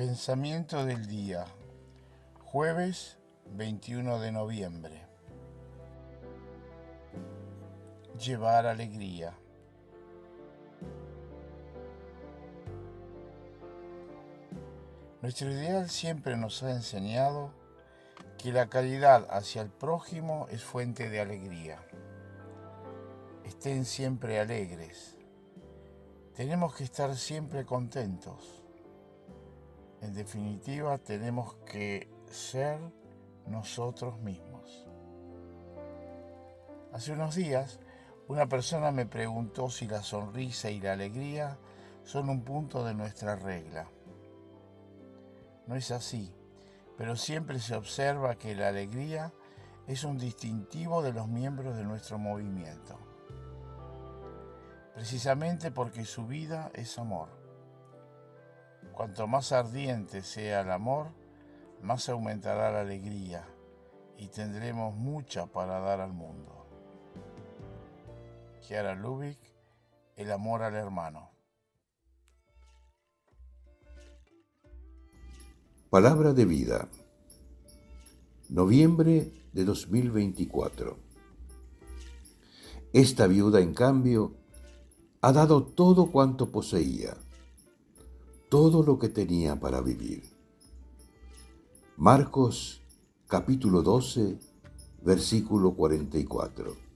Pensamiento del día, jueves 21 de noviembre. Llevar alegría. Nuestro ideal siempre nos ha enseñado que la caridad hacia el prójimo es fuente de alegría. Estén siempre alegres. Tenemos que estar siempre contentos. En definitiva, tenemos que ser nosotros mismos. Hace unos días, una persona me preguntó si la sonrisa y la alegría son un punto de nuestra regla. No es así, pero siempre se observa que la alegría es un distintivo de los miembros de nuestro movimiento, precisamente porque su vida es amor. Cuanto más ardiente sea el amor, más aumentará la alegría y tendremos mucha para dar al mundo. Chiara Lubich, El amor al hermano. Palabra de vida. Noviembre de 2024. Esta viuda, en cambio, ha dado todo cuanto poseía, todo lo que tenía para vivir. Marcos, capítulo 12, versículo 44.